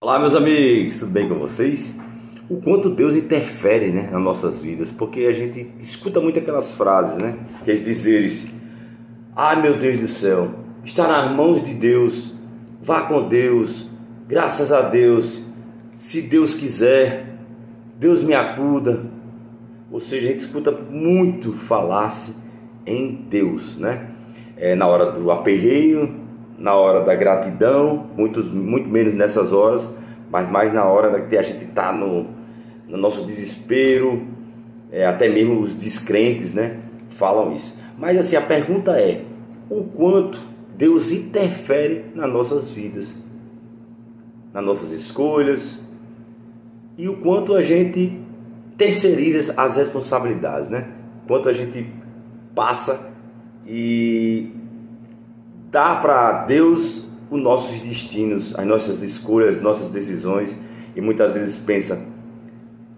Olá, meus amigos, tudo bem com vocês? O quanto Deus interfere, nas nossas vidas, porque a gente escuta muito aquelas frases, aqueles dizeres: ai meu Deus do céu, está nas mãos de Deus, vá com Deus, graças a Deus, se Deus quiser, Deus me acuda. Ou seja, a gente escuta muito falar-se em Deus, na hora do aperreio, na hora da gratidão, muito menos nessas horas, mas mais na hora que a gente está no nosso desespero, até mesmo os descrentes, falam isso. Mas assim, a pergunta é: o quanto Deus interfere nas nossas vidas, nas nossas escolhas, e o quanto a gente terceiriza as responsabilidades, quanto a gente passa e dá para Deus os nossos destinos, as nossas escolhas, as nossas decisões, e muitas vezes pensa: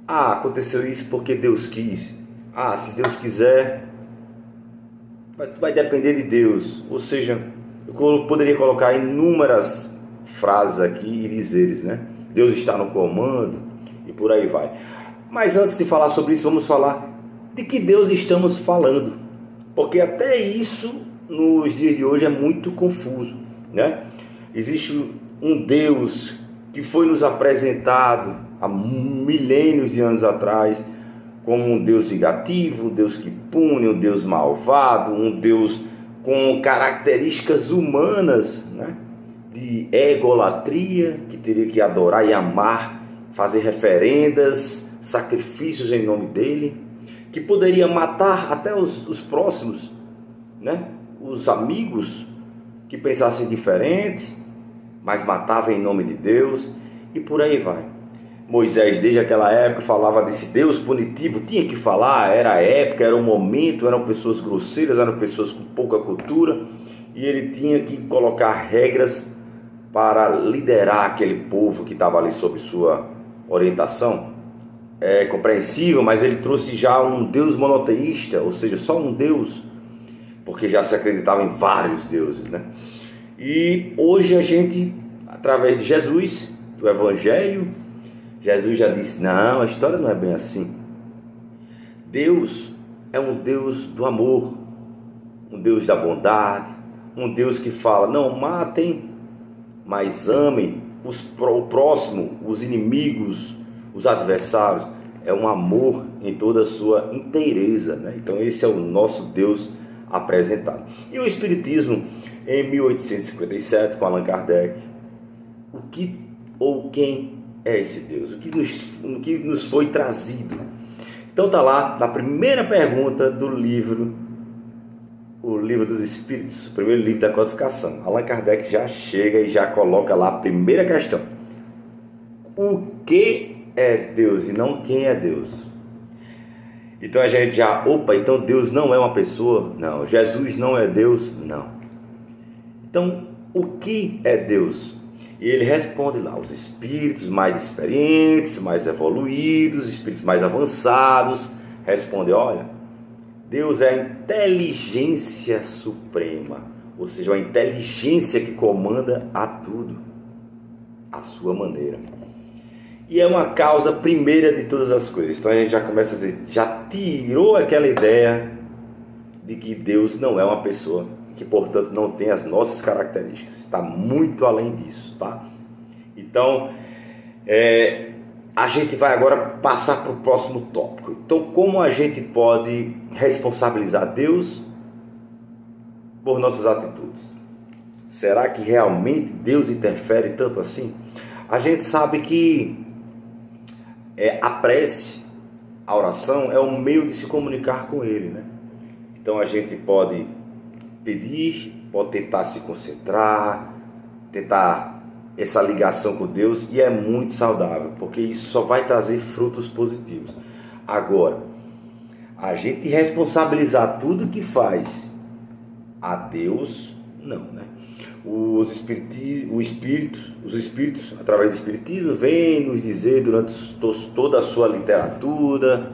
aconteceu isso porque Deus quis, se Deus quiser, vai depender de Deus. Ou seja, eu poderia colocar inúmeras frases aqui e dizeres, Deus está no comando e por aí vai. Mas antes de falar sobre isso, vamos falar de que Deus estamos falando, porque até isso nos dias de hoje é muito confuso, Existe um Deus que foi nos apresentado há milênios de anos atrás como um Deus vingativo, um Deus que pune, um Deus malvado, um Deus com características humanas, de egolatria, que teria que adorar e amar, fazer referendas, sacrifícios em nome dele, que poderia matar até os próximos, os amigos que pensassem diferente, mas matava em nome de Deus, e por aí vai. Moisés, desde aquela época, falava desse Deus punitivo, tinha que falar, era a época, era o momento, eram pessoas grosseiras, eram pessoas com pouca cultura, e ele tinha que colocar regras para liderar aquele povo que estava ali sob sua orientação. É compreensível, mas ele trouxe já um Deus monoteísta, ou seja, só um Deus, porque já se acreditava em vários deuses, E hoje a gente, através de Jesus, do Evangelho, Jesus já disse: não, a história não é bem assim. Deus é um Deus do amor, um Deus da bondade, um Deus que fala: não matem, mas amem o próximo, os inimigos, os adversários. É um amor em toda a sua inteireza, Então esse é o nosso Deus apresentado. E o Espiritismo, em 1857, com Allan Kardec, o que ou quem é esse Deus? O que nos foi trazido? Então está lá na primeira pergunta do livro, o Livro dos Espíritos, o primeiro livro da codificação. Allan Kardec já chega e já coloca lá a primeira questão: o que é Deus e não quem é Deus? Então a gente já, então Deus não é uma pessoa? Não. Jesus não é Deus? Não. Então, o que é Deus? E ele responde lá: os espíritos mais experientes, mais evoluídos, espíritos mais avançados, respondem: olha, Deus é a inteligência suprema, ou seja, a inteligência que comanda a tudo, à sua maneira. E é uma causa primeira de todas as coisas. Então a gente já começa a dizer, já tirou aquela ideia de que Deus não é uma pessoa, que portanto não tem as nossas características. Está muito além disso, tá? Então, a gente vai agora passar para o próximo tópico. Então, como a gente pode responsabilizar Deus por nossas atitudes? Será que realmente Deus interfere tanto assim? A gente sabe que a prece, a oração, é um meio de se comunicar com Ele, Então a gente pode pedir, pode tentar se concentrar, tentar essa ligação com Deus, e é muito saudável, porque isso só vai trazer frutos positivos. Agora, a gente responsabilizar tudo que faz a Deus, não, Os espíritos, através do Espiritismo, vêm nos dizer durante toda a sua literatura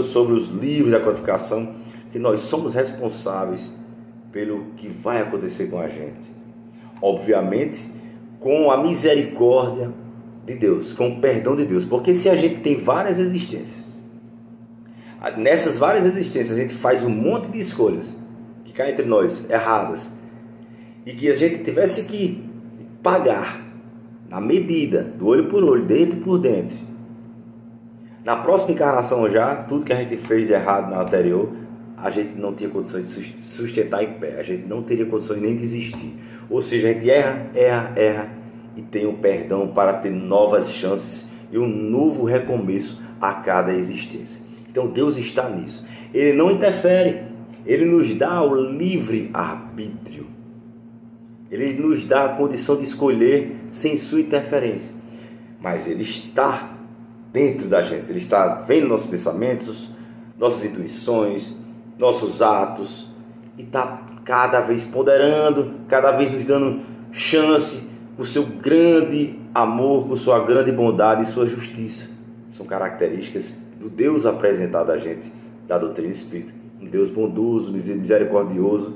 sobre os livros da codificação, que nós somos responsáveis pelo que vai acontecer com a gente. Obviamente com a misericórdia de Deus, com o perdão de Deus. Porque se a gente tem várias existências, nessas várias existências a gente faz um monte de escolhas que caem entre nós, erradas, e que a gente tivesse que pagar na medida, do olho por olho, dentro por dentro, na próxima encarnação já, tudo que a gente fez de errado na anterior, a gente não tinha condições de sustentar em pé, a gente não teria condições nem de existir. Ou seja, a gente erra e tem o perdão para ter novas chances e um novo recomeço a cada existência. Então Deus está nisso. Ele não interfere, Ele nos dá o livre arbítrio. Ele nos dá a condição de escolher sem sua interferência. Mas Ele está dentro da gente, Ele está vendo nossos pensamentos, nossas intuições, nossos atos, e está cada vez ponderando, cada vez nos dando chance, com o seu grande amor, com sua grande bondade e sua justiça. São características do Deus apresentado a gente, da doutrina espírita. Um Deus bondoso, misericordioso,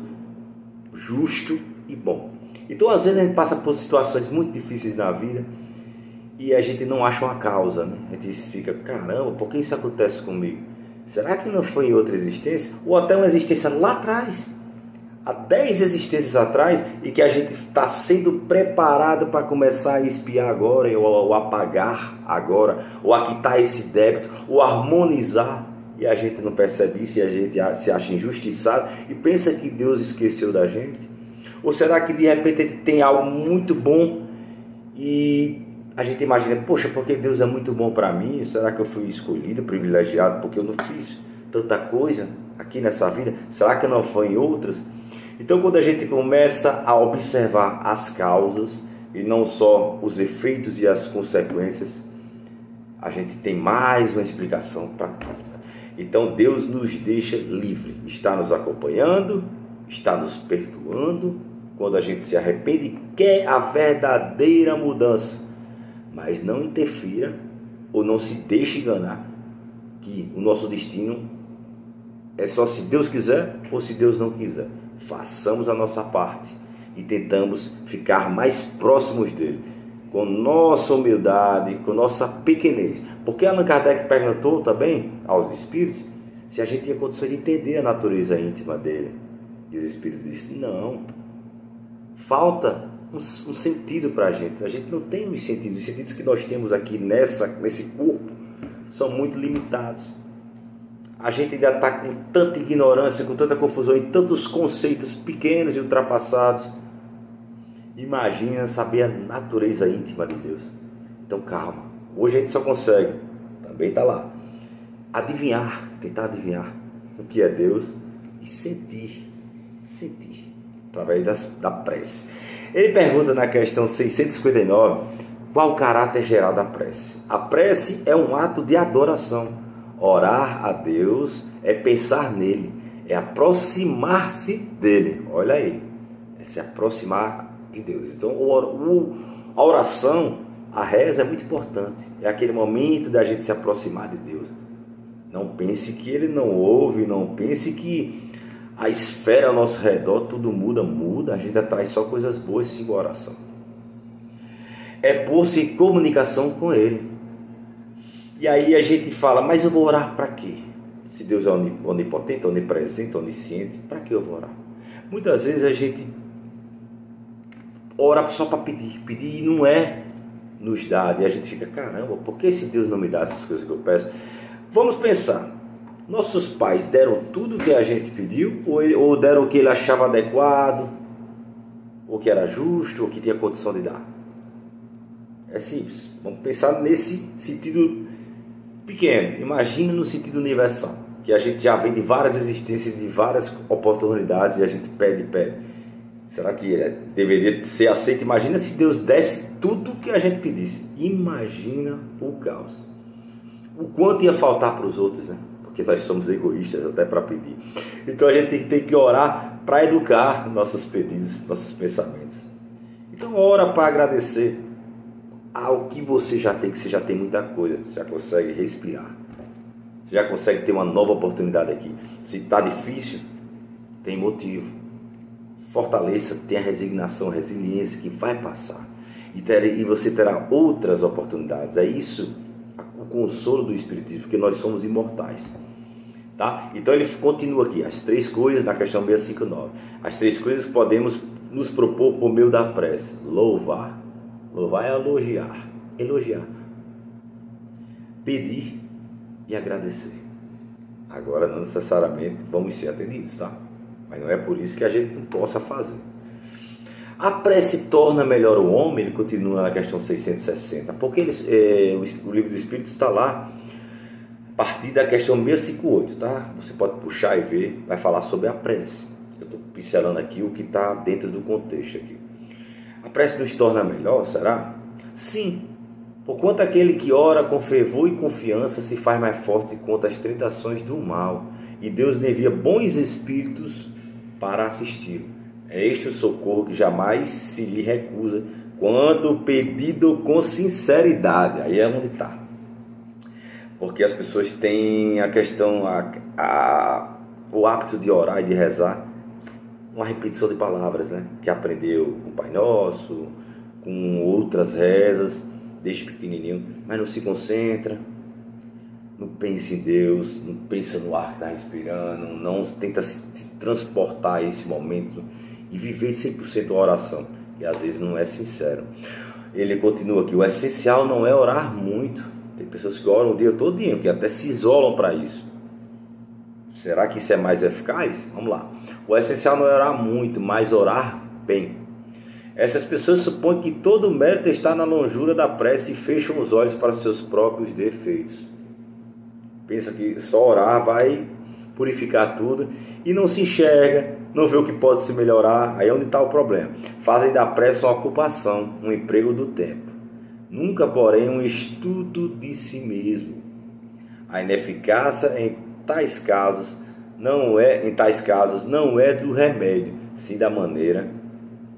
justo e bom. Então às vezes a gente passa por situações muito difíceis na vida e a gente não acha uma causa, né? A gente fica, caramba, por que isso acontece comigo? Será que não foi em outra existência? Ou até uma existência lá atrás? Há 10 existências atrás, e que a gente está sendo preparado para começar a expiar agora, ou apagar agora, ou a quitar esse débito, ou harmonizar, e a gente não percebe isso, e a gente se acha injustiçado, e pensa que Deus esqueceu da gente? Ou será que de repente ele tem algo muito bom, e a gente imagina, poxa, porque Deus é muito bom para mim, será que eu fui escolhido, privilegiado, porque eu não fiz tanta coisa aqui nessa vida? Será que não foi em outras? Então, quando a gente começa a observar as causas e não só os efeitos e as consequências, a gente tem mais uma explicação para tudo. Então, Deus nos deixa livre, está nos acompanhando, está nos perdoando, quando a gente se arrepende e quer a verdadeira mudança. Mas não interfira ou não se deixe enganar que o nosso destino é só se Deus quiser ou se Deus não quiser. Façamos a nossa parte e tentamos ficar mais próximos dele, com nossa humildade, com nossa pequenez. Porque Allan Kardec perguntou também aos espíritos se a gente tinha condições de entender a natureza íntima dele. E os espíritos disseram, não, falta um sentido para a gente não tem os sentidos que nós temos aqui nesse corpo são muito limitados. A gente ainda está com tanta ignorância, com tanta confusão e tantos conceitos pequenos e ultrapassados. Imagina saber a natureza íntima de Deus. Então calma, hoje a gente só consegue, também está lá, tentar adivinhar o que é Deus e sentir, através da prece. Ele pergunta na questão 659, qual o caráter geral da prece? A prece é um ato de adoração. Orar a Deus é pensar nele, é aproximar-se dele. Olha aí, é se aproximar de Deus. Então a oração, a reza é muito importante. É aquele momento da gente se aproximar de Deus. Não pense que ele não ouve, não pense que a esfera ao nosso redor tudo muda. A gente atrai só coisas boas sim com a oração. É pôr-se em comunicação com ele. E aí a gente fala, mas eu vou orar para quê? Se Deus é onipotente, onipresente, onisciente, para que eu vou orar? Muitas vezes a gente ora só para pedir e não é nos dar. E a gente fica, caramba, por que esse Deus não me dá essas coisas que eu peço? Vamos pensar, nossos pais deram tudo o que a gente pediu ou deram o que ele achava adequado, ou que era justo, ou que tinha condição de dar? É simples, vamos pensar nesse sentido pequeno, imagina no sentido universal, que a gente já vem de várias existências, de várias oportunidades e a gente pede. Será que deveria ser aceito? Imagina se Deus desse tudo o que a gente pedisse. Imagina o caos. O quanto ia faltar para os outros, né? Porque nós somos egoístas até para pedir. Então a gente tem que orar para educar nossos pedidos, nossos pensamentos. Então ora para agradecer ao que você já tem, que você já tem muita coisa, você já consegue respirar, você já consegue ter uma nova oportunidade aqui. Se está difícil, tem motivo. Fortaleça, tenha resignação, resiliência, que vai passar. e você terá outras oportunidades. É isso o consolo do Espiritismo, porque nós somos imortais. Tá? Então ele continua aqui, as 3 coisas na questão 659. As 3 coisas que podemos nos propor por meio da prece: louvar. Louvar é elogiar. Elogiar. Pedir e agradecer. Agora não necessariamente vamos ser atendidos, tá? Mas não é por isso que a gente não possa fazer. A prece torna melhor o homem, ele continua na questão 660, porque o Livro dos Espíritos está lá a partir da questão 658, tá? Você pode puxar e ver, vai falar sobre a prece. Eu estou pincelando aqui o que está dentro do contexto aqui. A prece nos torna melhor, será? Sim, porquanto aquele que ora com fervor e confiança se faz mais forte contra as tentações do mal, e Deus lhe envia bons espíritos para assisti-lo. É este o socorro que jamais se lhe recusa, quando pedido com sinceridade. Aí é onde está. Porque as pessoas têm a questão, o hábito de orar e de rezar, uma repetição de palavras, né? Que aprendeu com o Pai Nosso, com outras rezas, desde pequenininho, mas não se concentra, não pensa em Deus, não pensa no ar que está respirando, não tenta se transportar a esse momento e viver 100% a oração, que às vezes não é sincero. Ele continua aqui: o essencial não é orar muito. Tem pessoas que oram o dia todinho, que até se isolam para isso. Será que isso é mais eficaz? Vamos lá. O essencial não é orar muito, mas orar bem. Essas pessoas supõem que todo o mérito está na longura da prece e fecham os olhos para os seus próprios defeitos. Pensa que só orar vai purificar tudo e não se enxerga, não vê o que pode se melhorar. Aí é onde está o problema. Fazem da prece uma ocupação, um emprego do tempo. Nunca, porém, um estudo de si mesmo. A ineficácia em tais casos não é do remédio, sim da maneira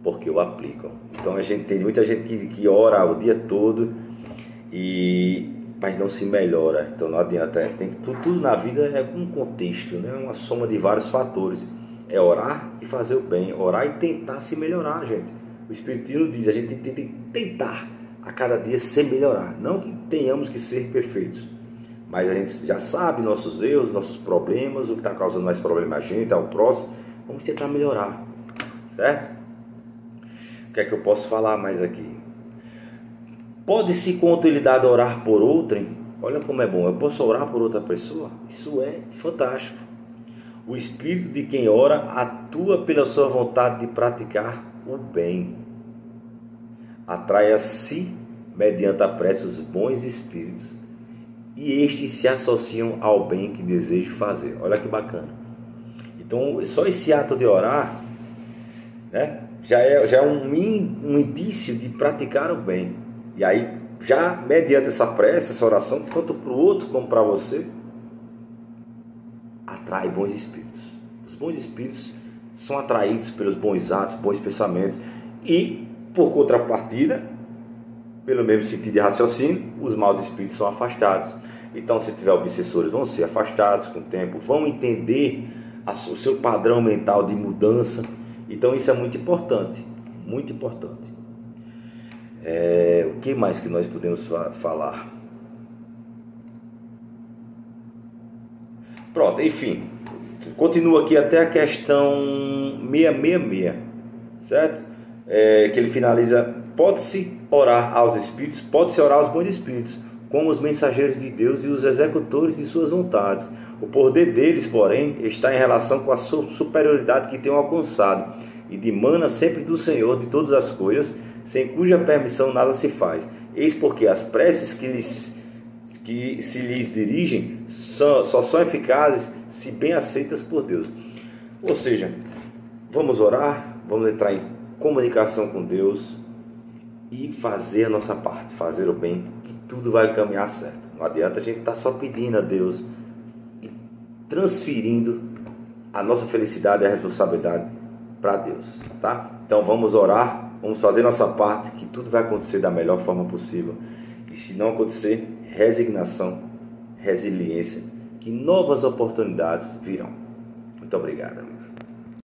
porque o aplicam. Então a gente tem muita gente que ora o dia todo mas não se melhora. Então não adianta. Tudo na vida é um contexto, né? Uma soma de vários fatores. É orar e fazer o bem, orar e tentar se melhorar, gente. O Espiritismo diz: a gente tem que tentar a cada dia se melhorar. Não que tenhamos que ser perfeitos, mas a gente já sabe nossos erros, nossos problemas, o que está causando mais problema a gente, ao próximo. Vamos tentar melhorar, certo? O que é que eu posso falar mais aqui? Pode-se com utilidade orar por outrem? Olha como é bom, eu posso orar por outra pessoa? Isso é fantástico. O espírito de quem ora atua pela sua vontade de praticar o bem. Atrai a si, mediante a prece, os bons espíritos, e estes se associam ao bem que deseja fazer. Olha que bacana. Então, só esse ato de orar, né, já é um indício de praticar o bem. E aí, já mediante essa prece, essa oração, tanto para o outro como para você, atrai bons espíritos. Os bons espíritos são atraídos pelos bons atos, bons pensamentos, e, por contrapartida, pelo mesmo sentido de raciocínio, os maus espíritos são afastados. Então, se tiver obsessores, vão ser afastados com o tempo, vão entender o seu padrão mental de mudança. Então, isso é muito importante, muito importante. O que mais que nós podemos falar? Pronto, enfim, continua aqui até a questão 666, certo? Que ele finaliza: pode-se orar aos espíritos, pode-se orar aos bons espíritos, como os mensageiros de Deus e os executores de suas vontades. O poder deles, porém, está em relação com a superioridade que tenham alcançado, e dimana sempre do Senhor de todas as coisas, sem cuja permissão nada se faz. Eis porque as preces que se lhes dirigem só são eficazes se bem aceitas por Deus. Ou seja, vamos orar, vamos entrar em comunicação com Deus e fazer a nossa parte, fazer o bem, que tudo vai caminhar certo. Não adianta a gente estar só pedindo a Deus e transferindo a nossa felicidade e a responsabilidade para Deus, tá? Então vamos orar, vamos fazer nossa parte, que tudo vai acontecer da melhor forma possível. E se não acontecer, resignação, resiliência, que novas oportunidades virão. Muito obrigado, amigos.